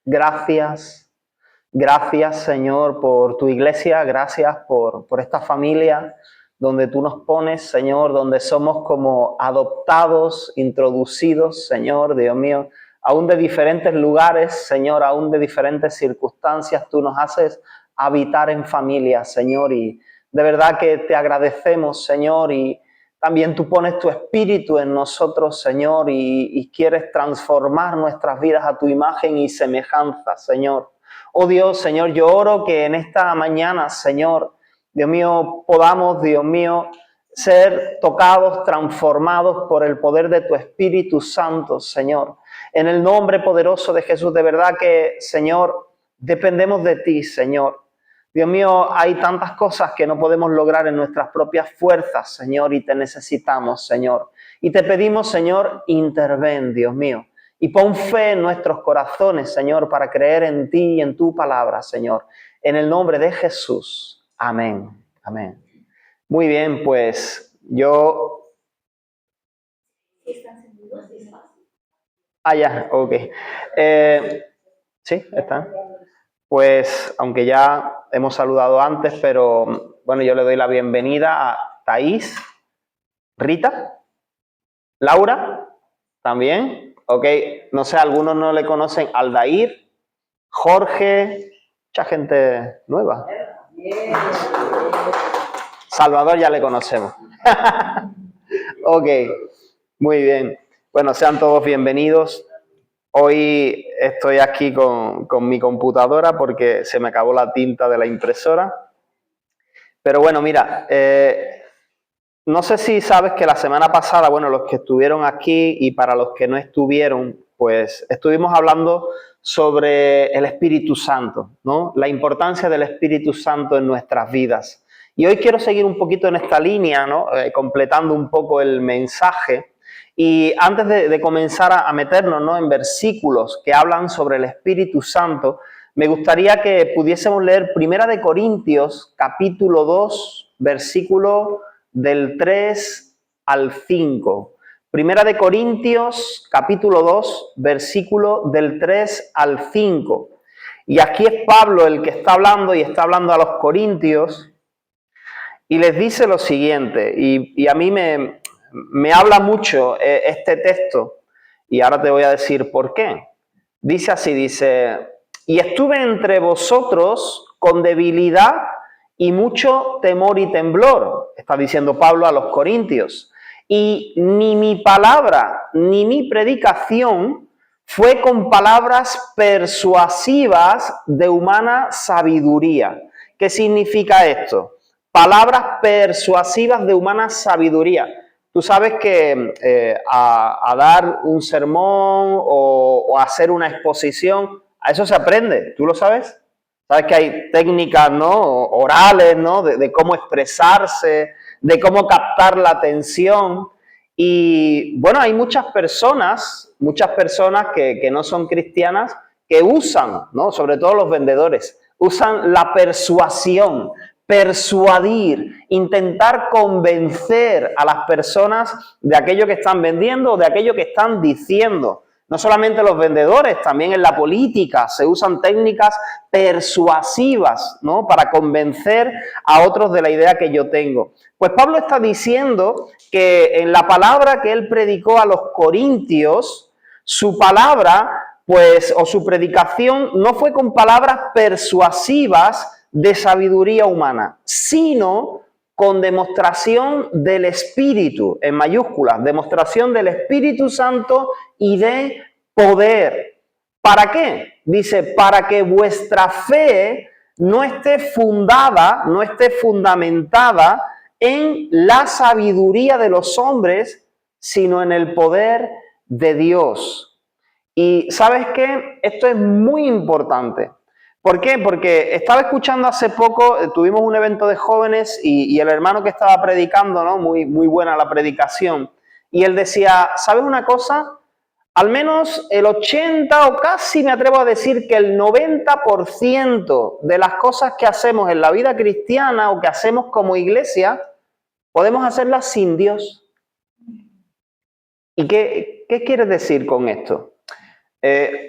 Gracias, gracias Señor por tu iglesia, gracias por esta familia donde tú nos pones, Señor, donde somos como adoptados, introducidos, Señor, Dios mío, aún de diferentes lugares, Señor, aún de diferentes circunstancias, tú nos haces habitar en familia, Señor, y de verdad que te agradecemos, Señor, y también tú pones tu espíritu en nosotros, Señor, y quieres transformar nuestras vidas a tu imagen y semejanza, Señor. Oh Dios, Señor, yo oro que en esta mañana, Señor, Dios mío, podamos, Dios mío, ser tocados, transformados por el poder de tu Espíritu Santo, Señor. En el nombre poderoso de Jesús, de verdad que, Señor, dependemos de ti, Señor. Dios mío, hay tantas cosas que no podemos lograr en nuestras propias fuerzas, Señor, y te necesitamos, Señor. Y te pedimos, Señor, interven, Dios mío, y pon fe en nuestros corazones, Señor, para creer en ti y en tu palabra, Señor. En el nombre de Jesús. Amén. Amén. Muy bien, pues yo... ya, ok. Sí, están. Pues, aunque ya hemos saludado antes, pero bueno, yo le doy la bienvenida a Thaís, Rita, Laura, también, ok, no sé, algunos no le conocen, Aldair, Jorge, mucha gente nueva. Salvador ya le conocemos. Ok, muy bien. Bueno, sean todos bienvenidos. Hoy estoy aquí con mi computadora porque se me acabó la tinta de la impresora. Pero bueno, mira, no sé si sabes que la semana pasada, bueno, los que estuvieron aquí y para los que no estuvieron, pues estuvimos hablando sobre el Espíritu Santo, ¿no? La importancia del Espíritu Santo en nuestras vidas. Y hoy quiero seguir un poquito en esta línea, ¿no? Completando un poco el mensaje. Y antes de comenzar a meternos, ¿no?, en versículos que hablan sobre el Espíritu Santo, me gustaría que pudiésemos leer 1 de Corintios, capítulo 2, versículo del 3 al 5. 1 de Corintios, capítulo 2, versículo del 3 al 5. Y aquí es Pablo el que está hablando y está hablando a los corintios y les dice lo siguiente, y a mí me habla mucho este texto, y ahora te voy a decir por qué. Dice así, dice, y estuve entre vosotros con debilidad y mucho temor y temblor, está diciendo Pablo a los corintios, y ni mi palabra ni mi predicación fue con palabras persuasivas de humana sabiduría. ¿Qué significa esto? Palabras persuasivas de humana sabiduría. Tú sabes que a dar un sermón o a hacer una exposición, a eso se aprende, ¿tú lo sabes? Sabes que hay técnicas, ¿no?, orales, ¿no?, de cómo expresarse, de cómo captar la atención. Y bueno, hay muchas personas que no son cristianas que usan, ¿no?, sobre todo los vendedores, usan la persuasión, persuadir, intentar convencer a las personas de aquello que están vendiendo o de aquello que están diciendo. No solamente los vendedores, también en la política se usan técnicas persuasivas, ¿no?, para convencer a otros de la idea que yo tengo. Pues Pablo está diciendo que en la palabra que él predicó a los corintios, su palabra, pues, o su predicación no fue con palabras persuasivas de sabiduría humana, sino con demostración del Espíritu, en mayúsculas, demostración del Espíritu Santo y de poder. ¿Para qué? Dice, para que vuestra fe no esté fundada, no esté fundamentada en la sabiduría de los hombres, sino en el poder de Dios. Y ¿sabes qué? Esto es muy importante. ¿Por qué? Porque estaba escuchando hace poco, tuvimos un evento de jóvenes y el hermano que estaba predicando, ¿no?, muy buena la predicación, y él decía, ¿sabes una cosa? Al menos el 80 o casi me atrevo a decir que el 90% de las cosas que hacemos en la vida cristiana o que hacemos como iglesia, podemos hacerlas sin Dios. ¿Y qué quieres decir con esto?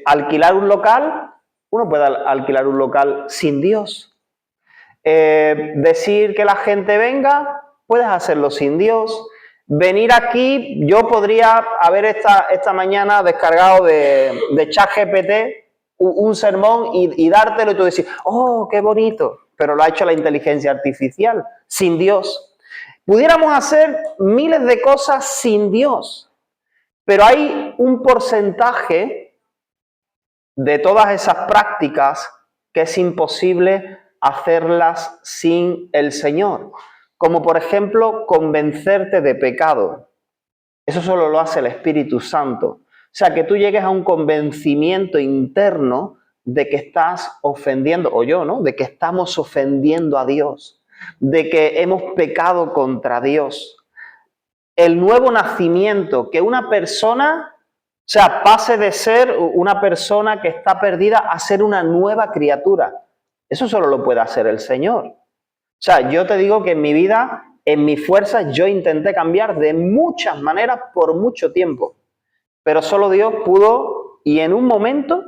Alquilar un local Uno puede alquilar un local sin Dios. Decir que la gente venga, puedes hacerlo sin Dios. Venir aquí, yo podría haber esta mañana descargado de ChatGPT un sermón y dártelo y tú decir, oh, qué bonito, pero lo ha hecho la inteligencia artificial, sin Dios. Pudiéramos hacer miles de cosas sin Dios, pero hay un porcentaje de todas esas prácticas que es imposible hacerlas sin el Señor. Como por ejemplo, convencerte de pecado. Eso solo lo hace el Espíritu Santo. O sea, que tú llegues a un convencimiento interno de que estás ofendiendo, o yo, ¿no? De que estamos ofendiendo a Dios, de que hemos pecado contra Dios. El nuevo nacimiento, que una persona, o sea, pase de ser una persona que está perdida a ser una nueva criatura. Eso solo lo puede hacer el Señor. O sea, yo te digo que en mi vida, en mis fuerzas, yo intenté cambiar de muchas maneras por mucho tiempo. Pero solo Dios pudo, y en un momento,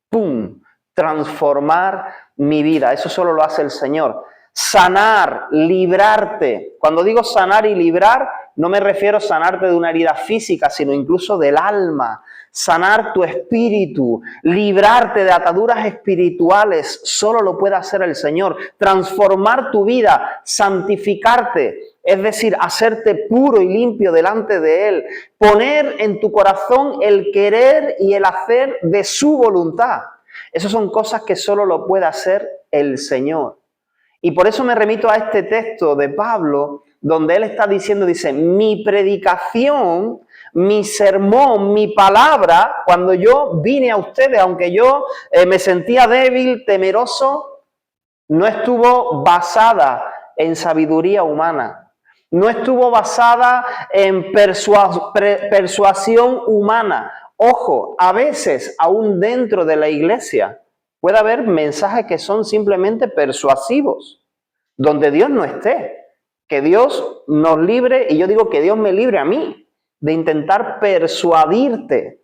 ¡pum!, transformar mi vida. Eso solo lo hace el Señor. Sanar, librarte. Cuando digo sanar y librar, no me refiero a sanarte de una herida física, sino incluso del alma. Sanar tu espíritu, librarte de ataduras espirituales, solo lo puede hacer el Señor. Transformar tu vida, santificarte, es decir, hacerte puro y limpio delante de Él. Poner en tu corazón el querer y el hacer de su voluntad. Esas son cosas que solo lo puede hacer el Señor. Y por eso me remito a este texto de Pablo, donde él está diciendo, dice, mi predicación, mi sermón, mi palabra, cuando yo vine a ustedes, aunque yo me sentía débil, temeroso, no estuvo basada en sabiduría humana, no estuvo basada en persuasión humana. Ojo, a veces, aún dentro de la iglesia, puede haber mensajes que son simplemente persuasivos, donde Dios no esté. Que Dios nos libre, y yo digo que Dios me libre a mí, de intentar persuadirte,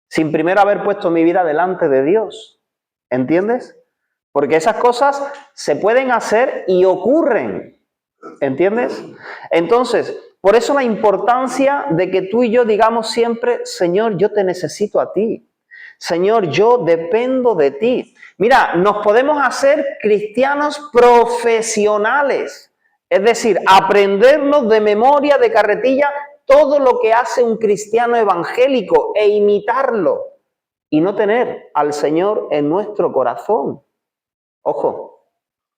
sin primero haber puesto mi vida delante de Dios. ¿Entiendes? Porque esas cosas se pueden hacer y ocurren. ¿Entiendes? Entonces, por eso la importancia de que tú y yo digamos siempre, Señor, yo te necesito a ti. Señor, yo dependo de ti. Mira, nos podemos hacer cristianos profesionales. Es decir, aprendernos de memoria, de carretilla, todo lo que hace un cristiano evangélico e imitarlo. Y no tener al Señor en nuestro corazón. Ojo,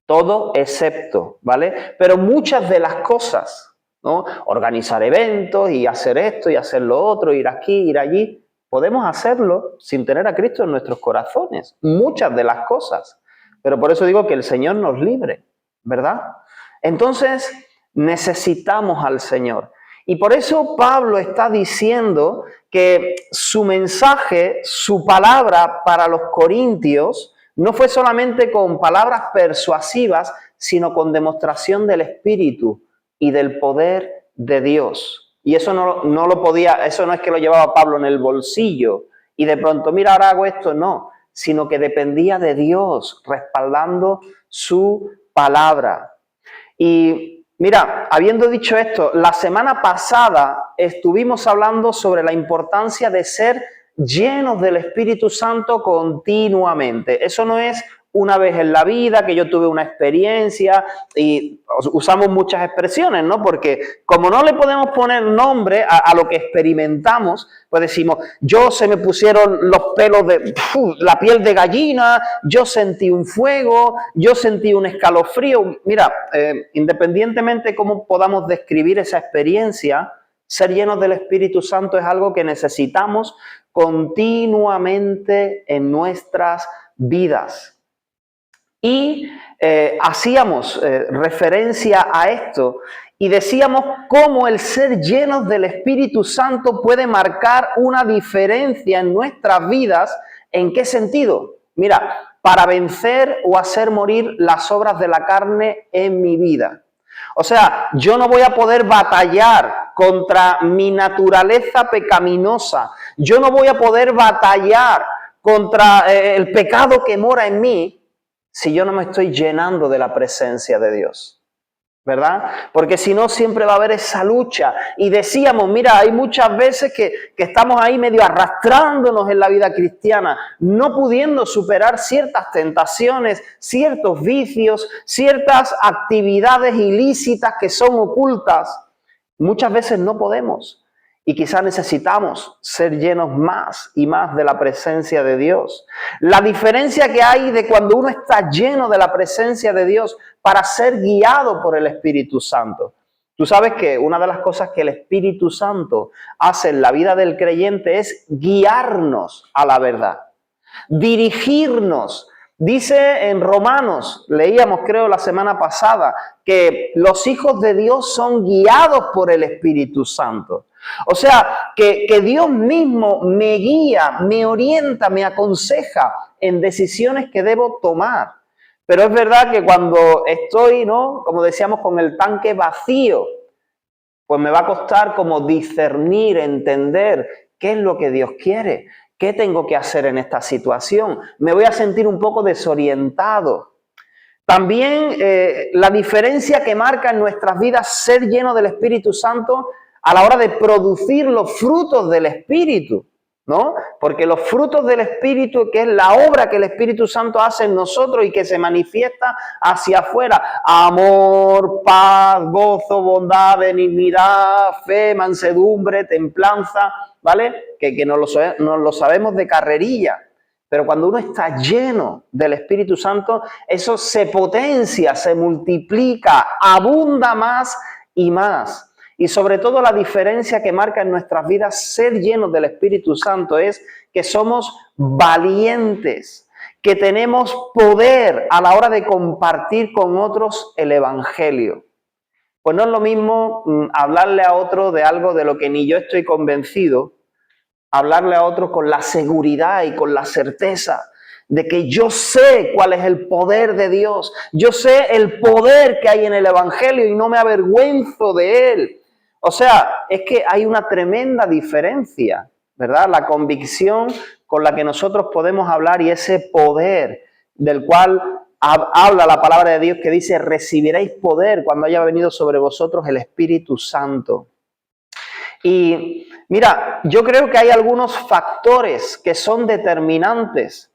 todo excepto, ¿vale? Pero muchas de las cosas, ¿no? Organizar eventos y hacer esto y hacer lo otro, ir aquí, ir allí. Podemos hacerlo sin tener a Cristo en nuestros corazones. Muchas de las cosas. Pero por eso digo que el Señor nos libre, ¿verdad? Entonces, necesitamos al Señor. Y por eso Pablo está diciendo que su mensaje, su palabra para los corintios, no fue solamente con palabras persuasivas, sino con demostración del Espíritu y del poder de Dios. Y eso no lo podía, eso no es que lo llevaba Pablo en el bolsillo y de pronto, mira, ahora hago esto, no, sino que dependía de Dios, respaldando su palabra. Y mira, habiendo dicho esto, la semana pasada estuvimos hablando sobre la importancia de ser llenos del Espíritu Santo continuamente. Eso no es una vez en la vida que yo tuve una experiencia, y usamos muchas expresiones, ¿no? Porque como no le podemos poner nombre a lo que experimentamos, pues decimos, yo se me pusieron los pelos la piel de gallina, yo sentí un fuego, yo sentí un escalofrío. Mira, independientemente de cómo podamos describir esa experiencia, ser llenos del Espíritu Santo es algo que necesitamos continuamente en nuestras vidas. Y hacíamos referencia a esto y decíamos cómo el ser llenos del Espíritu Santo puede marcar una diferencia en nuestras vidas. ¿En qué sentido? Mira, para vencer o hacer morir las obras de la carne en mi vida. O sea, yo no voy a poder batallar contra mi naturaleza pecaminosa. Yo no voy a poder batallar contra el pecado que mora en mí si yo no me estoy llenando de la presencia de Dios? ¿Verdad? Porque si no, siempre va a haber esa lucha. Y decíamos, mira, hay muchas veces que estamos ahí medio arrastrándonos en la vida cristiana, no pudiendo superar ciertas tentaciones, ciertos vicios, ciertas actividades ilícitas que son ocultas. Muchas veces no podemos. Y quizás necesitamos ser llenos más y más de la presencia de Dios. La diferencia que hay de cuando uno está lleno de la presencia de Dios para ser guiado por el Espíritu Santo. Tú sabes que una de las cosas que el Espíritu Santo hace en la vida del creyente es guiarnos a la verdad, dirigirnos. Dice en Romanos, leíamos creo la semana pasada, que los hijos de Dios son guiados por el Espíritu Santo. O sea, que Dios mismo me guía, me orienta, me aconseja en decisiones que debo tomar. Pero es verdad que cuando estoy, ¿no?, como decíamos, con el tanque vacío, pues me va a costar como discernir, entender qué es lo que Dios quiere, qué tengo que hacer en esta situación. Me voy a sentir un poco desorientado. También la diferencia que marca en nuestras vidas ser lleno del Espíritu Santo a la hora de producir los frutos del Espíritu, ¿no? Porque los frutos del Espíritu, que es la obra que el Espíritu Santo hace en nosotros y que se manifiesta hacia afuera: amor, paz, gozo, bondad, benignidad, fe, mansedumbre, templanza, ¿vale? Que nos lo sabemos de carrerilla. Pero cuando uno está lleno del Espíritu Santo, eso se potencia, se multiplica, abunda más y más. Y sobre todo la diferencia que marca en nuestras vidas ser llenos del Espíritu Santo es que somos valientes, que tenemos poder a la hora de compartir con otros el Evangelio. Pues no es lo mismo hablarle a otro de algo de lo que ni yo estoy convencido, hablarle a otro con la seguridad y con la certeza de que yo sé cuál es el poder de Dios, yo sé el poder que hay en el Evangelio y no me avergüenzo de él. O sea, es que hay una tremenda diferencia, ¿verdad? La convicción con la que nosotros podemos hablar y ese poder del cual habla la palabra de Dios, que dice: recibiréis poder cuando haya venido sobre vosotros el Espíritu Santo. Y mira, yo creo que hay algunos factores que son determinantes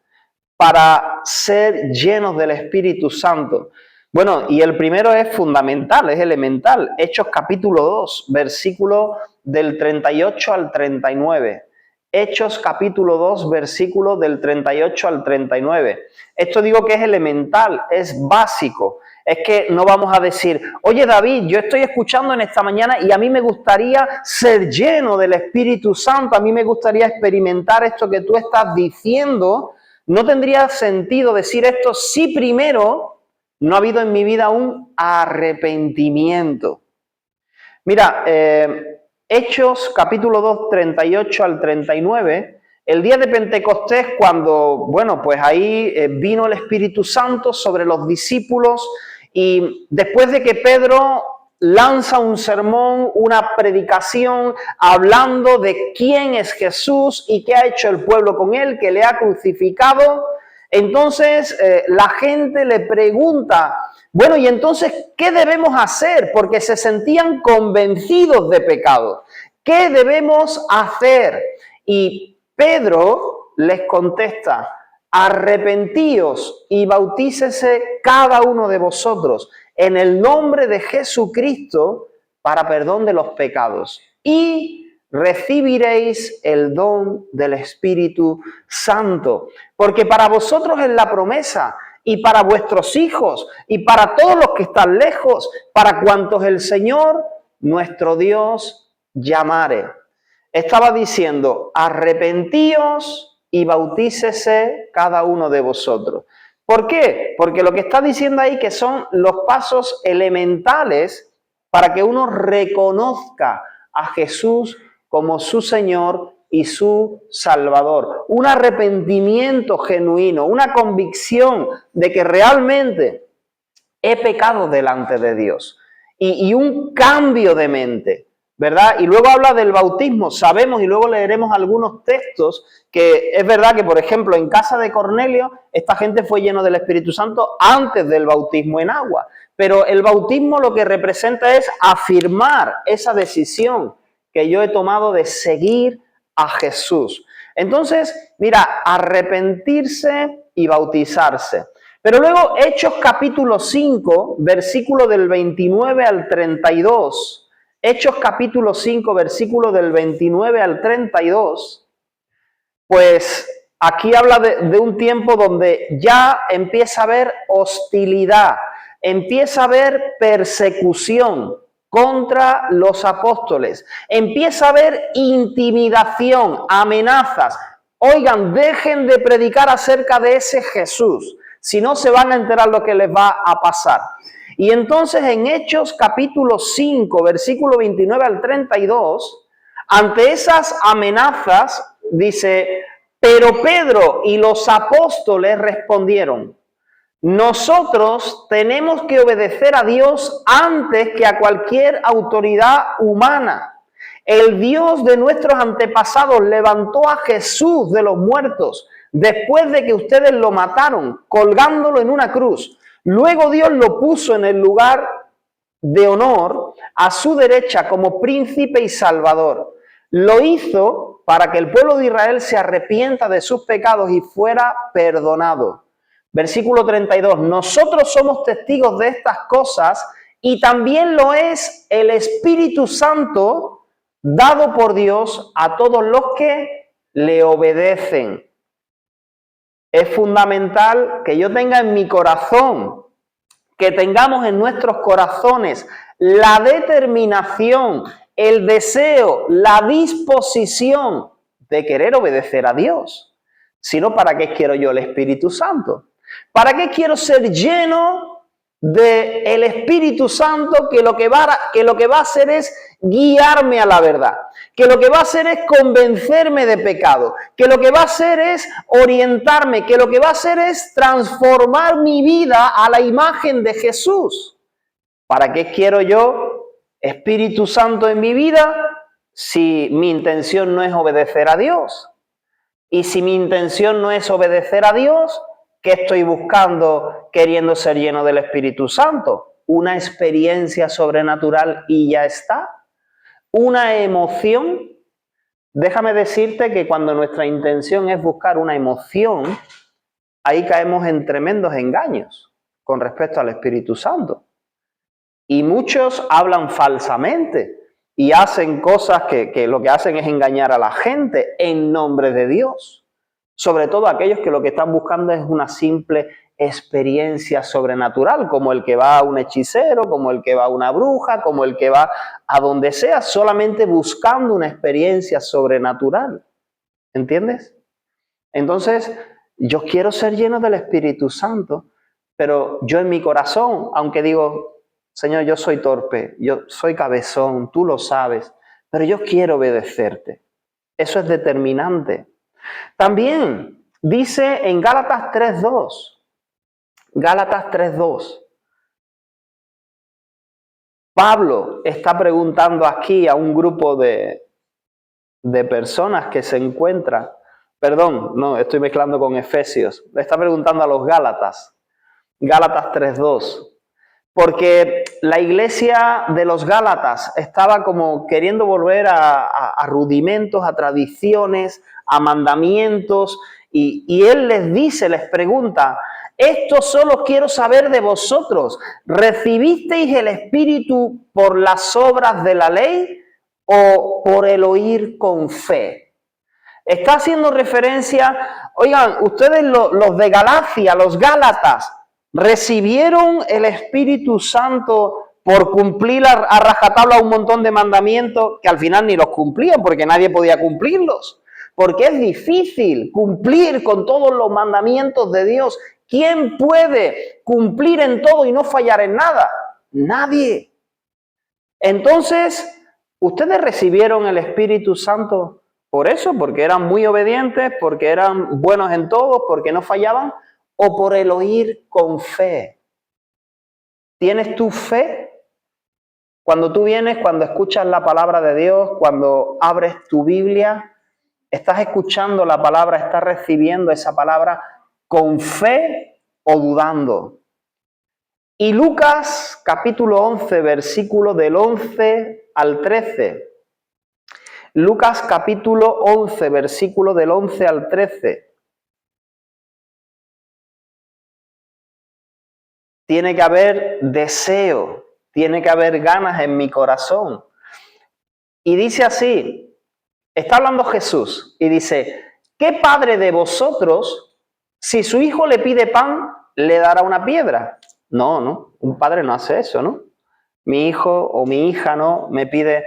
para ser llenos del Espíritu Santo. Bueno, y el primero es fundamental, es elemental. Hechos capítulo 2, versículo del 38 al 39. Hechos capítulo 2, versículo del 38 al 39. Esto digo que es elemental, es básico. Es que no vamos a decir: oye David, yo estoy escuchando en esta mañana y a mí me gustaría ser lleno del Espíritu Santo, a mí me gustaría experimentar esto que tú estás diciendo. No tendría sentido decir esto si primero no ha habido en mi vida un arrepentimiento. Mira, Hechos capítulo 2, 38 al 39, el día de Pentecostés, cuando, bueno, pues ahí vino el Espíritu Santo sobre los discípulos, y después de que Pedro lanza un sermón, una predicación, hablando de quién es Jesús y qué ha hecho el pueblo con él, que le ha crucificado, entonces la gente le pregunta: bueno, y entonces, ¿qué debemos hacer? Porque se sentían convencidos de pecado. ¿Qué debemos hacer? Y Pedro les contesta: arrepentíos y bautícese cada uno de vosotros en el nombre de Jesucristo para perdón de los pecados, y recibiréis el don del Espíritu Santo. Porque para vosotros es la promesa, y para vuestros hijos, y para todos los que están lejos, para cuantos el Señor, nuestro Dios, llamare. Estaba diciendo: arrepentíos y bautícese cada uno de vosotros. ¿Por qué? Porque lo que está diciendo ahí que son los pasos elementales para que uno reconozca a Jesús como su Señor y su Salvador. Un arrepentimiento genuino, una convicción de que realmente he pecado delante de Dios. Y un cambio de mente, ¿verdad? Y luego habla del bautismo. Sabemos, y luego leeremos algunos textos, que es verdad que, por ejemplo, en casa de Cornelio, esta gente fue lleno del Espíritu Santo antes del bautismo en agua. Pero el bautismo lo que representa es afirmar esa decisión que yo he tomado de seguir a Jesús. Entonces, mira, arrepentirse y bautizarse. Pero luego Hechos capítulo 5, versículo del 29 al 32, Hechos capítulo 5, versículo del 29 al 32, pues aquí habla de un tiempo donde ya empieza a haber hostilidad, empieza a haber persecución contra los apóstoles, empieza a haber intimidación, amenazas. Oigan, dejen de predicar acerca de ese Jesús, si no se van a enterar lo que les va a pasar. Y entonces en Hechos capítulo 5, versículo 29 al 32, ante esas amenazas, dice, pero Pedro y los apóstoles respondieron, nosotros tenemos que obedecer a Dios antes que a cualquier autoridad humana. El Dios de nuestros antepasados levantó a Jesús de los muertos después de que ustedes lo mataron, colgándolo en una cruz. Luego Dios lo puso en el lugar de honor a su derecha como príncipe y salvador. Lo hizo para que el pueblo de Israel se arrepienta de sus pecados y fuera perdonado. Versículo 32, nosotros somos testigos de estas cosas y también lo es el Espíritu Santo dado por Dios a todos los que le obedecen. Es fundamental que yo tenga en mi corazón, que tengamos en nuestros corazones la determinación, el deseo, la disposición de querer obedecer a Dios. Si no, ¿para qué quiero yo el Espíritu Santo? ¿Para qué quiero ser lleno del Espíritu Santo que lo que va a hacer es guiarme a la verdad? Que lo que va a hacer es convencerme de pecado, que lo que va a hacer es orientarme, que lo que va a hacer es transformar mi vida a la imagen de Jesús. ¿Para qué quiero yo Espíritu Santo en mi vida si mi intención no es obedecer a Dios? Y si mi intención no es obedecer a Dios, ¿qué estoy buscando queriendo ser lleno del Espíritu Santo? Una experiencia sobrenatural y ya está. Una emoción. Déjame decirte que cuando nuestra intención es buscar una emoción, ahí caemos en tremendos engaños con respecto al Espíritu Santo. Y muchos hablan falsamente y hacen cosas que lo que hacen es engañar a la gente en nombre de Dios. Sobre todo aquellos que lo que están buscando es una simple experiencia sobrenatural, como el que va a un hechicero, como el que va a una bruja, como el que va a donde sea, solamente buscando una experiencia sobrenatural. ¿Entiendes? Entonces, yo quiero ser lleno del Espíritu Santo, pero yo en mi corazón, aunque digo, Señor, yo soy torpe, yo soy cabezón, tú lo sabes, pero yo quiero obedecerte. Eso es determinante. También dice en Gálatas 3:2, Gálatas 3:2, Pablo está preguntando aquí a un grupo de personas que se encuentran, perdón, no, estoy mezclando con Efesios, le está preguntando a los Gálatas, Gálatas 3:2, porque la iglesia de los Gálatas estaba como queriendo volver a rudimentos, a tradiciones, a mandamientos, y él les dice, les pregunta, esto solo quiero saber de vosotros, ¿recibisteis el Espíritu por las obras de la ley o por el oír con fe? Está haciendo referencia, oigan, ustedes los de Galacia, los Gálatas, recibieron el Espíritu Santo por cumplir a rajatabla un montón de mandamientos que al final ni los cumplían porque nadie podía cumplirlos. Porque es difícil cumplir con todos los mandamientos de Dios. ¿Quién puede cumplir en todo y no fallar en nada? Nadie. Entonces, ustedes recibieron el Espíritu Santo por eso, porque eran muy obedientes, porque eran buenos en todo, porque no fallaban, o por el oír con fe. ¿Tienes tu fe? Cuando tú vienes, cuando escuchas la palabra de Dios, cuando abres tu Biblia, estás escuchando la palabra, estás recibiendo esa palabra con fe o dudando. Y Lucas capítulo 11, versículo del 11 al 13. Lucas capítulo 11, versículo del 11 al 13. Tiene que haber deseo, tiene que haber ganas en mi corazón. Y dice así, está hablando Jesús y dice, ¿qué padre de vosotros, si su hijo le pide pan, le dará una piedra? No, un padre no hace eso, ¿no? Mi hijo o mi hija, ¿no? Me pide,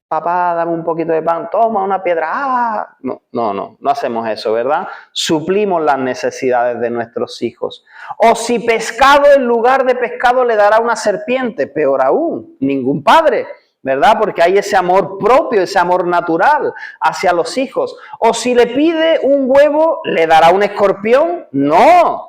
papá, dame un poquito de pan, toma una piedra. ¡Ah! No hacemos eso, ¿verdad? Suplimos las necesidades de nuestros hijos. O si pescado en lugar de pescado le dará una serpiente, peor aún, ningún padre, ¿verdad? Porque hay ese amor propio, ese amor natural hacia los hijos. O si le pide un huevo, ¿le dará un escorpión? No.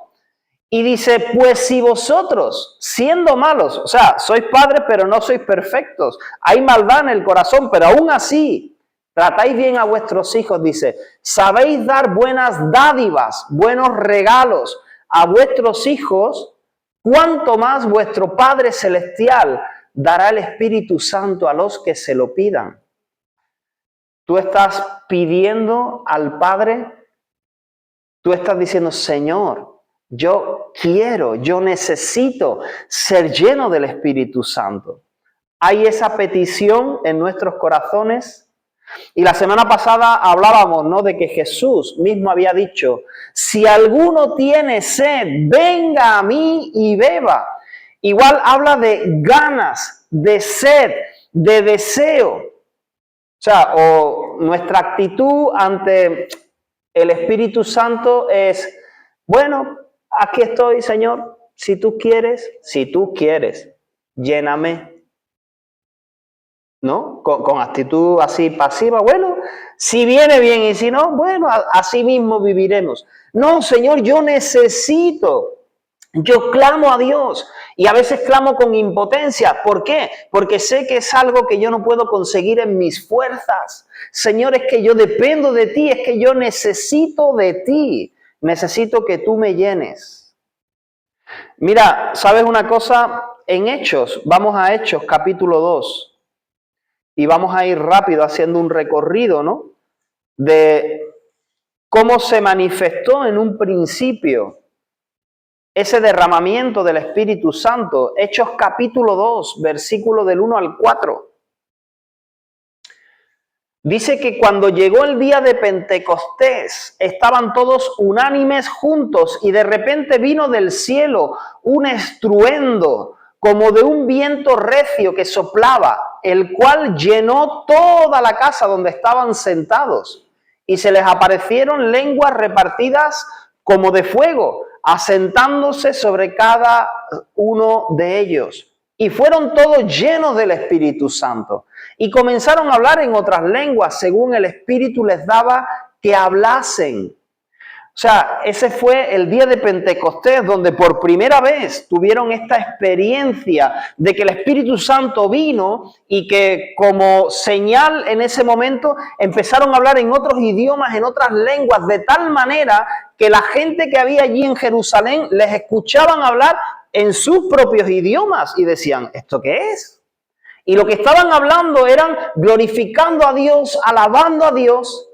Y dice, pues si vosotros, siendo malos, o sea, sois padres pero no sois perfectos, hay maldad en el corazón, pero aún así, tratáis bien a vuestros hijos, dice, sabéis dar buenas dádivas, buenos regalos a vuestros hijos, cuánto más vuestro Padre Celestial dará el Espíritu Santo a los que se lo pidan. Tú estás pidiendo al Padre, tú estás diciendo, Señor, yo quiero, yo necesito ser lleno del Espíritu Santo. Hay esa petición en nuestros corazones. Y la semana pasada hablábamos, ¿no?, de que Jesús mismo había dicho, si alguno tiene sed, venga a mí y beba. Igual habla de ganas, de sed, de deseo. O sea, o nuestra actitud ante el Espíritu Santo es, bueno, aquí estoy, Señor, si tú quieres, lléname. ¿No? Con actitud así pasiva, bueno, si viene bien y si no, bueno, así mismo viviremos. No, Señor, yo necesito, yo clamo a Dios y a veces clamo con impotencia. ¿Por qué? Porque sé que es algo que yo no puedo conseguir en mis fuerzas. Señor, es que yo dependo de ti, es que yo necesito de ti. Necesito que tú me llenes. Mira, ¿sabes una cosa? En Hechos, vamos a Hechos capítulo 2 y vamos a ir rápido haciendo un recorrido, ¿no?, de cómo se manifestó en un principio ese derramamiento del Espíritu Santo. Hechos capítulo 2, versículo del 1 al 4. Dice que cuando llegó el día de Pentecostés, estaban todos unánimes juntos y de repente vino del cielo un estruendo como de un viento recio que soplaba, el cual llenó toda la casa donde estaban sentados. Y se les aparecieron lenguas repartidas como de fuego, asentándose sobre cada uno de ellos. Y fueron todos llenos del Espíritu Santo. Y comenzaron a hablar en otras lenguas, según el Espíritu les daba que hablasen. O sea, ese fue el día de Pentecostés, donde por primera vez tuvieron esta experiencia de que el Espíritu Santo vino y que como señal en ese momento empezaron a hablar en otros idiomas, en otras lenguas, de tal manera que la gente que había allí en Jerusalén les escuchaban hablar en sus propios idiomas y decían, ¿esto qué es? Y lo que estaban hablando eran glorificando a Dios, alabando a Dios.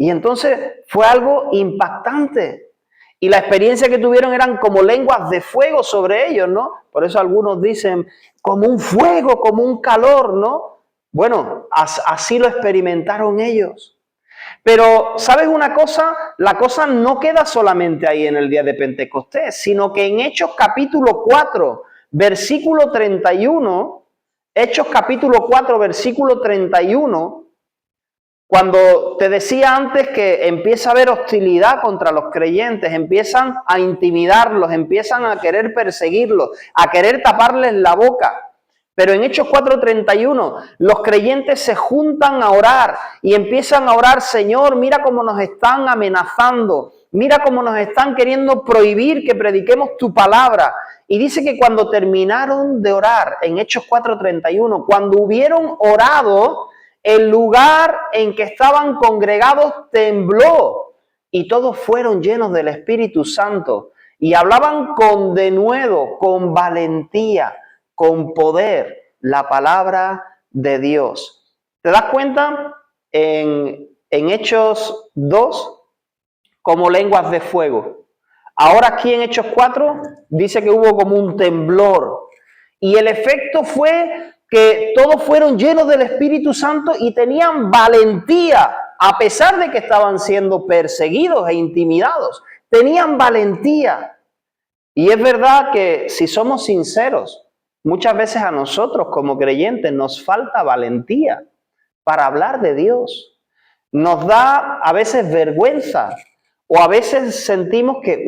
Y entonces fue algo impactante. Y la experiencia que tuvieron eran como lenguas de fuego sobre ellos, ¿no? Por eso algunos dicen como un fuego, como un calor, ¿no? Bueno, así lo experimentaron ellos. Pero, ¿sabes una cosa? La cosa no queda solamente ahí en el día de Pentecostés, sino que en Hechos capítulo 4, versículo 31, Hechos capítulo 4, versículo 31, cuando te decía antes que empieza a haber hostilidad contra los creyentes, empiezan a intimidarlos, empiezan a querer perseguirlos, a querer taparles la boca. Pero en Hechos 4:31, los creyentes se juntan a orar y empiezan a orar, Señor, mira cómo nos están amenazando, mira cómo nos están queriendo prohibir que prediquemos tu palabra. Y dice que cuando terminaron de orar, en Hechos 4:31, cuando hubieron orado, el lugar en que estaban congregados tembló y todos fueron llenos del Espíritu Santo y hablaban con denuedo, con valentía, con poder, la palabra de Dios. ¿Te das cuenta? En Hechos 2, como lenguas de fuego. Ahora aquí en Hechos 4 dice que hubo como un temblor y el efecto fue que todos fueron llenos del Espíritu Santo y tenían valentía, a pesar de que estaban siendo perseguidos e intimidados. Tenían valentía. Y es verdad que si somos sinceros, muchas veces a nosotros como creyentes nos falta valentía para hablar de Dios. Nos da a veces vergüenza o a veces sentimos que,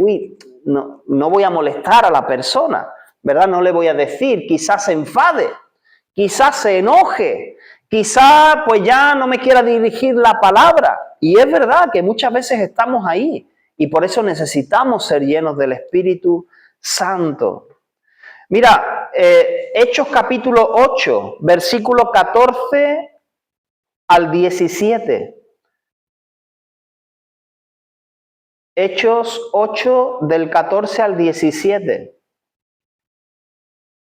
no voy a molestar a la persona, ¿verdad? No le voy a decir, quizás se enfade, quizás se enoje, quizás pues ya no me quiera dirigir la palabra. Y es verdad que muchas veces estamos ahí y por eso necesitamos ser llenos del Espíritu Santo. Mira, Hechos capítulo 8, versículo 14 al 17. Hechos 8 del 14 al 17.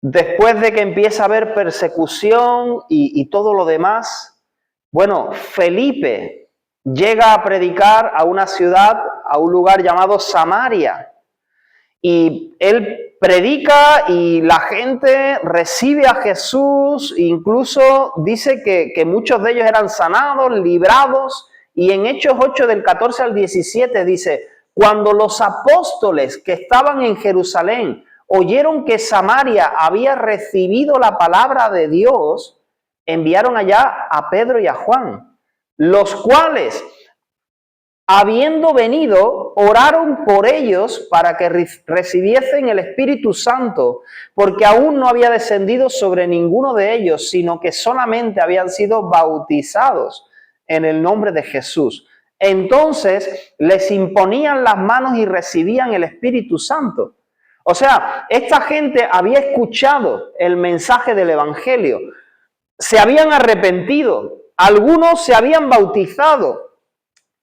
Después de que empieza a haber persecución y todo lo demás, bueno, Felipe llega a predicar a una ciudad, a un lugar llamado Samaria. Y él predica y la gente recibe a Jesús, incluso dice que muchos de ellos eran sanados, librados. Y en Hechos 8 del 14 al 17 dice, cuando los apóstoles que estaban en Jerusalén oyeron que Samaria había recibido la palabra de Dios, enviaron allá a Pedro y a Juan, los cuales, habiendo venido, oraron por ellos para que recibiesen el Espíritu Santo, porque aún no había descendido sobre ninguno de ellos, sino que solamente habían sido bautizados en el nombre de Jesús. Entonces les imponían las manos y recibían el Espíritu Santo. O sea, esta gente había escuchado el mensaje del Evangelio, se habían arrepentido, algunos se habían bautizado,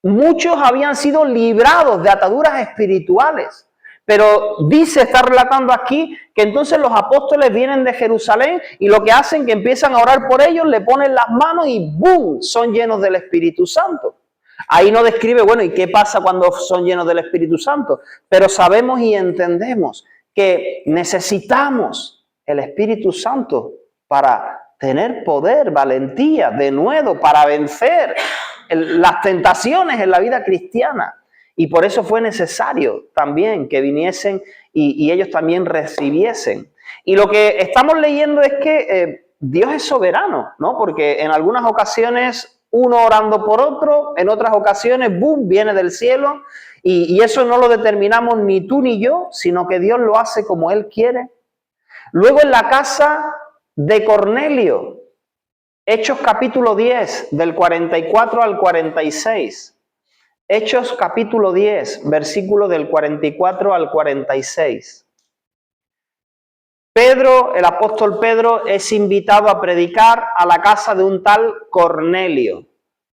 muchos habían sido librados de ataduras espirituales. Pero está relatando aquí que entonces los apóstoles vienen de Jerusalén y lo que hacen es que empiezan a orar por ellos, le ponen las manos y ¡boom!, son llenos del Espíritu Santo. Ahí no describe, bueno, ¿y qué pasa cuando son llenos del Espíritu Santo? Pero sabemos y entendemos que necesitamos el Espíritu Santo para tener poder, valentía, denuedo, para vencer las tentaciones en la vida cristiana. Y por eso fue necesario también que viniesen y ellos también recibiesen. Y lo que estamos leyendo es que Dios es soberano, ¿no? Porque en algunas ocasiones uno orando por otro, en otras ocasiones, ¡boom!, viene del cielo. Y eso no lo determinamos ni tú ni yo, sino que Dios lo hace como Él quiere. Luego en la casa de Cornelio, Hechos capítulo 10, del 44 al 46. Hechos capítulo 10, versículo del 44 al 46. Pedro, el apóstol Pedro, es invitado a predicar a la casa de un tal Cornelio,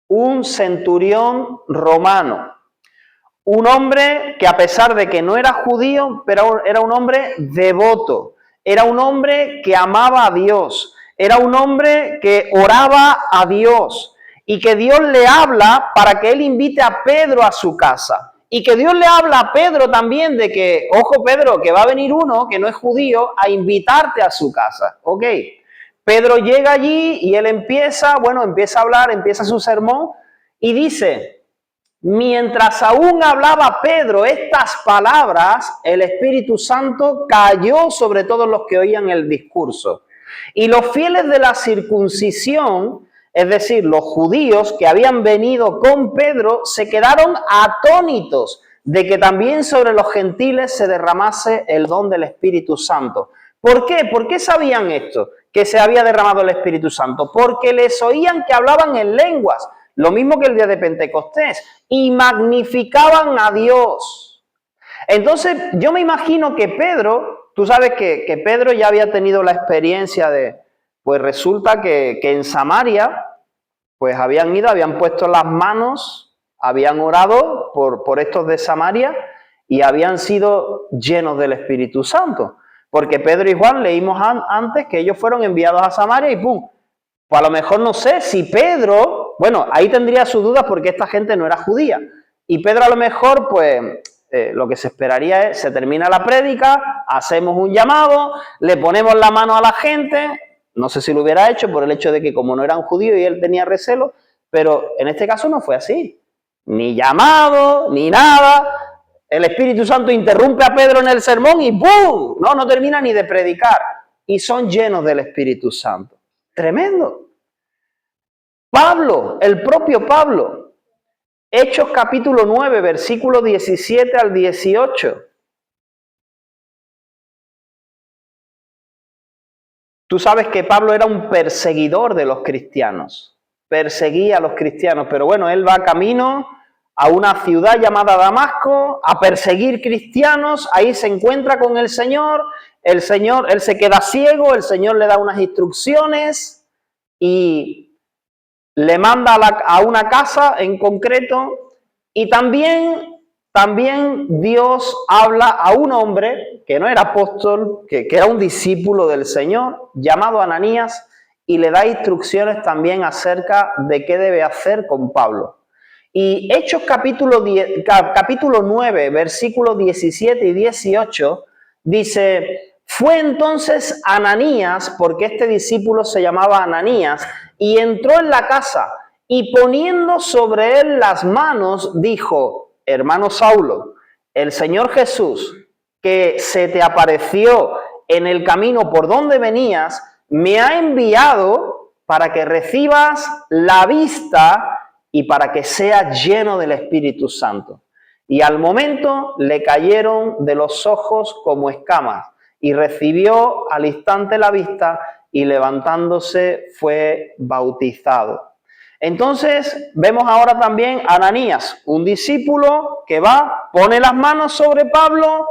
un centurión romano. Un hombre que a pesar de que no era judío, pero era un hombre devoto. Era un hombre que amaba a Dios. Era un hombre que oraba a Dios. Y que Dios le habla para que él invite a Pedro a su casa. Y que Dios le habla a Pedro también de que, ojo Pedro, que va a venir uno que no es judío a invitarte a su casa. Ok. Pedro llega allí y él empieza a hablar, empieza su sermón y dice: mientras aún hablaba Pedro estas palabras, el Espíritu Santo cayó sobre todos los que oían el discurso. Y los fieles de la circuncisión, es decir, los judíos que habían venido con Pedro, se quedaron atónitos de que también sobre los gentiles se derramase el don del Espíritu Santo. ¿Por qué? ¿Por qué sabían esto? Que se había derramado el Espíritu Santo. Porque les oían que hablaban en lenguas, lo mismo que el día de Pentecostés, y magnificaban a Dios. Entonces, yo me imagino que Pedro tú sabes que Pedro ya había tenido la experiencia pues resulta que en Samaria, pues habían ido, habían puesto las manos, habían orado por estos de Samaria y habían sido llenos del Espíritu Santo. Porque Pedro y Juan leímos antes que ellos fueron enviados a Samaria y ¡pum! Pues a lo mejor no sé si Pedro, bueno, ahí tendría sus dudas porque esta gente no era judía. Y Pedro a lo mejor, pues, lo que se esperaría es, se termina la prédica, hacemos un llamado, le ponemos la mano a la gente, no sé si lo hubiera hecho por el hecho de que como no era un judío y él tenía recelo, pero en este caso no fue así. Ni llamado, ni nada. El Espíritu Santo interrumpe a Pedro en el sermón y ¡bum! No termina ni de predicar. Y son llenos del Espíritu Santo. Tremendo. Pablo, el propio Pablo, Hechos capítulo 9, versículo 17 al 18. Tú sabes que Pablo era un perseguidor de los cristianos. Perseguía a los cristianos, pero bueno, él va camino a una ciudad llamada Damasco a perseguir cristianos. Ahí se encuentra con el Señor, él se queda ciego, el Señor le da unas instrucciones y le manda a una casa en concreto. Y también Dios habla a un hombre que no era apóstol, que era un discípulo del Señor, llamado Ananías, y le da instrucciones también acerca de qué debe hacer con Pablo. Y Hechos capítulo 9, versículos 17 y 18, dice: fue entonces Ananías, porque este discípulo se llamaba Ananías, y entró en la casa, y poniendo sobre él las manos, dijo: hermano Saulo, el Señor Jesús, que se te apareció en el camino por donde venías, me ha enviado para que recibas la vista y para que seas lleno del Espíritu Santo. Y al momento le cayeron de los ojos como escamas, y recibió al instante la vista, y levantándose fue bautizado. Entonces vemos ahora también a Ananías, un discípulo que va, pone las manos sobre Pablo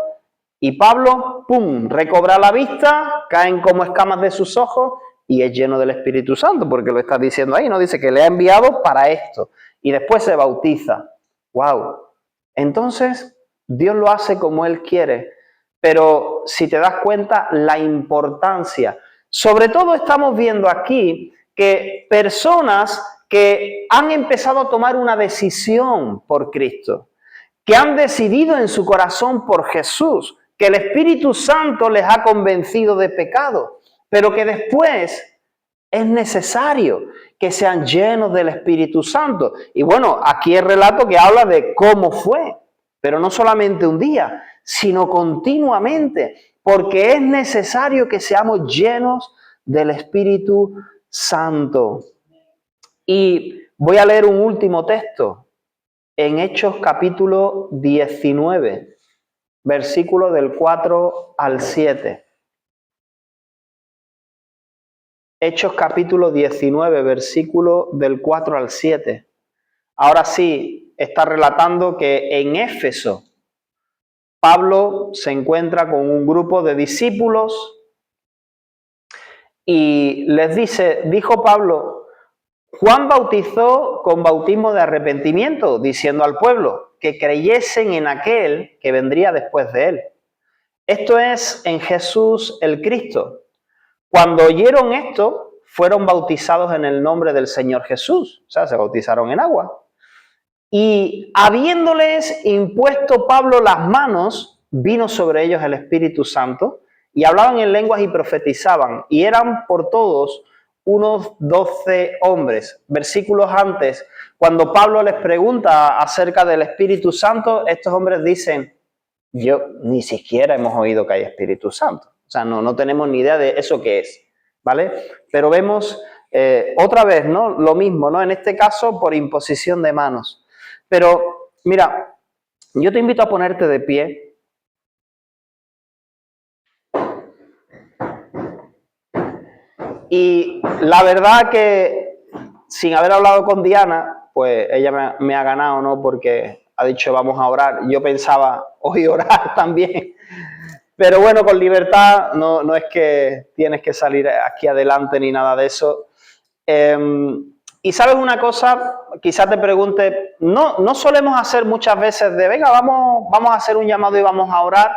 y Pablo, ¡pum!, recobra la vista, caen como escamas de sus ojos y es lleno del Espíritu Santo, porque lo está diciendo ahí, ¿no? Dice que le ha enviado para esto y después se bautiza. ¡Wow! Entonces Dios lo hace como Él quiere, pero si te das cuenta la importancia, sobre todo estamos viendo aquí que personas que han empezado a tomar una decisión por Cristo, que han decidido en su corazón por Jesús, que el Espíritu Santo les ha convencido de pecado, pero que después es necesario que sean llenos del Espíritu Santo. Y bueno, aquí el relato que habla de cómo fue, pero no solamente un día, sino continuamente, porque es necesario que seamos llenos del Espíritu Santo. Y voy a leer un último texto en Hechos capítulo 19, versículo del 4 al 7. Hechos capítulo 19, versículo del 4 al 7. Ahora sí, está relatando que en Éfeso Pablo se encuentra con un grupo de discípulos y les dijo Pablo: Juan bautizó con bautismo de arrepentimiento, diciendo al pueblo que creyesen en aquel que vendría después de él. Esto es, en Jesús el Cristo. Cuando oyeron esto, fueron bautizados en el nombre del Señor Jesús. O sea, se bautizaron en agua. Y habiéndoles impuesto Pablo las manos, vino sobre ellos el Espíritu Santo, y hablaban en lenguas y profetizaban, y eran por todos unos 12 hombres. Versículos antes, cuando Pablo les pregunta acerca del Espíritu Santo, estos hombres dicen: yo ni siquiera hemos oído que hay Espíritu Santo. O sea, no tenemos ni idea de eso que es, ¿vale? Pero vemos otra vez, ¿no?, lo mismo, ¿no? En este caso, por imposición de manos. Pero, mira, yo te invito a ponerte de pie. Y la verdad que, sin haber hablado con Diana, pues ella me ha ganado, ¿no? Porque ha dicho: vamos a orar. Yo pensaba hoy orar también. Pero bueno, con libertad, no es que tienes que salir aquí adelante ni nada de eso. Y sabes una cosa, quizás te pregunte, no solemos hacer muchas veces de, venga, vamos a hacer un llamado y vamos a orar.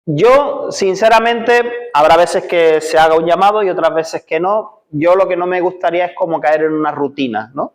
Yo, sinceramente, habrá veces que se haga un llamado y otras veces que no. Yo lo que no me gustaría es como caer en una rutina, ¿no?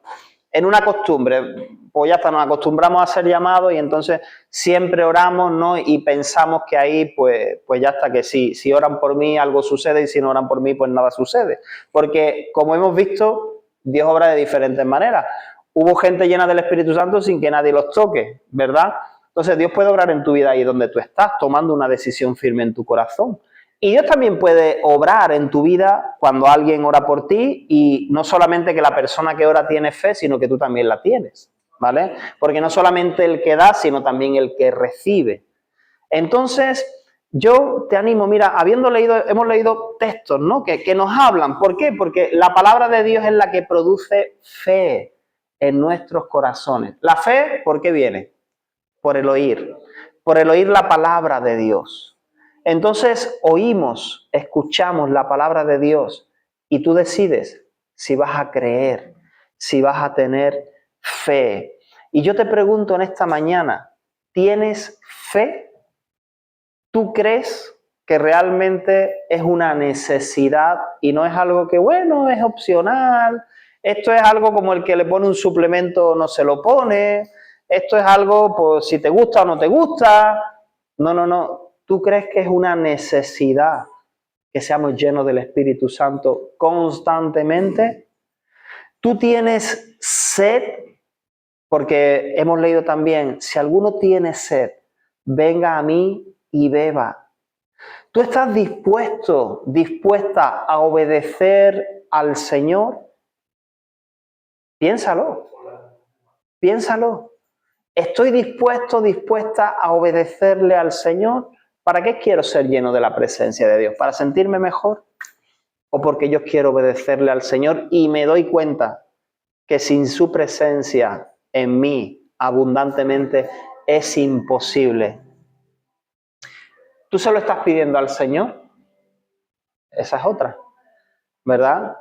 En una costumbre. Pues ya está, nos acostumbramos a hacer llamados y entonces siempre oramos, ¿no? Y pensamos que ahí, pues ya está, que sí, si oran por mí algo sucede y si no oran por mí, pues nada sucede. Porque, como hemos visto, Dios obra de diferentes maneras. Hubo gente llena del Espíritu Santo sin que nadie los toque, ¿verdad? Entonces Dios puede obrar en tu vida ahí donde tú estás, tomando una decisión firme en tu corazón. Y Dios también puede obrar en tu vida cuando alguien ora por ti y no solamente que la persona que ora tiene fe, sino que tú también la tienes, ¿vale? Porque no solamente el que da, sino también el que recibe. Entonces, yo te animo, mira, hemos leído textos, ¿no? Que nos hablan. ¿Por qué? Porque la palabra de Dios es la que produce fe en nuestros corazones. La fe, ¿por qué viene? Por el oír la palabra de Dios. Entonces oímos, escuchamos la palabra de Dios y tú decides si vas a creer, si vas a tener fe. Y yo te pregunto en esta mañana, ¿tienes fe? ¿Tú crees que realmente es una necesidad y no es algo que, bueno, es opcional? Esto es algo como el que le pone un suplemento no se lo pone. Esto es algo, pues, si te gusta o no te gusta. No. ¿Tú crees que es una necesidad que seamos llenos del Espíritu Santo constantemente? ¿Tú tienes sed? Porque hemos leído también, si alguno tiene sed, venga a mí y beba. ¿Tú estás dispuesta a obedecer al Señor? Piénsalo. ¿Estoy dispuesta a obedecerle al Señor? ¿Para qué quiero ser lleno de la presencia de Dios? ¿Para sentirme mejor? ¿O porque yo quiero obedecerle al Señor y me doy cuenta que sin su presencia en mí abundantemente es imposible? ¿Tú se lo estás pidiendo al Señor? Esa es otra, ¿verdad?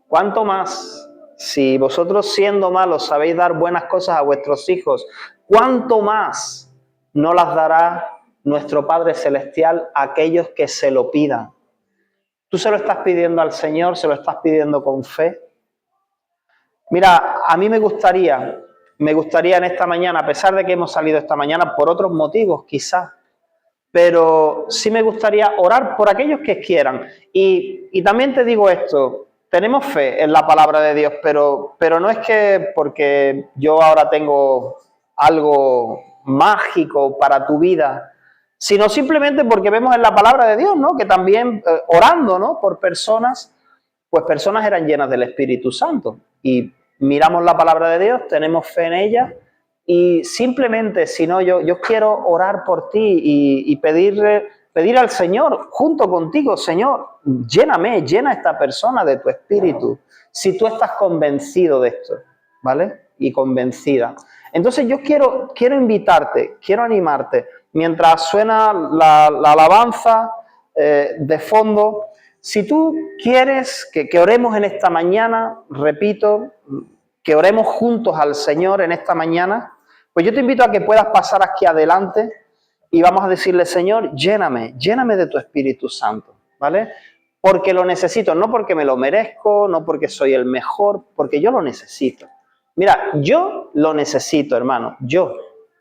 ¿Cuánto más? Si vosotros siendo malos sabéis dar buenas cosas a vuestros hijos, ¿cuánto más no las dará nuestro Padre Celestial a aquellos que se lo pidan? ¿Tú se lo estás pidiendo al Señor? ¿Se lo estás pidiendo con fe? Mira, a mí me gustaría en esta mañana, a pesar de que hemos salido esta mañana por otros motivos quizás, pero sí me gustaría orar por aquellos que quieran. Y también te digo esto, tenemos fe en la palabra de Dios, pero no es que porque yo ahora tengo algo mágico para tu vida, sino simplemente porque vemos en la palabra de Dios, ¿no? Que también orando, ¿no? Por personas, pues personas eran llenas del Espíritu Santo. Y miramos la palabra de Dios, tenemos fe en ella. Y simplemente, si no, yo quiero orar por ti y pedir al Señor, junto contigo, Señor, llena a esta persona de tu espíritu, si tú estás convencido de esto, ¿vale? Y convencida. Entonces yo quiero invitarte, quiero animarte, mientras suena la alabanza de fondo, si tú quieres que oremos en esta mañana, repito, que oremos juntos al Señor en esta mañana, pues yo te invito a que puedas pasar aquí adelante y vamos a decirle, Señor, lléname de tu Espíritu Santo, ¿vale? Porque lo necesito, no porque me lo merezco, no porque soy el mejor, porque yo lo necesito. Mira, yo lo necesito, hermano,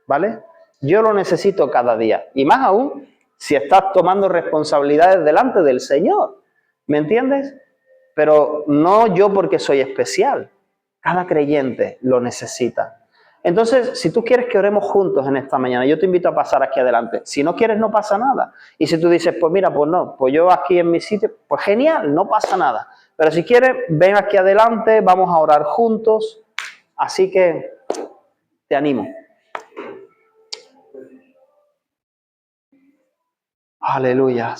¿vale? Yo lo necesito cada día. Y más aún, si estás tomando responsabilidades delante del Señor, ¿me entiendes? Pero no yo porque soy especial. Cada creyente lo necesita. Entonces, si tú quieres que oremos juntos en esta mañana, yo te invito a pasar aquí adelante. Si no quieres, no pasa nada. Y si tú dices, pues mira, pues no, pues yo aquí en mi sitio, pues genial, no pasa nada. Pero si quieres, ven aquí adelante, vamos a orar juntos. Así que te animo. Aleluya.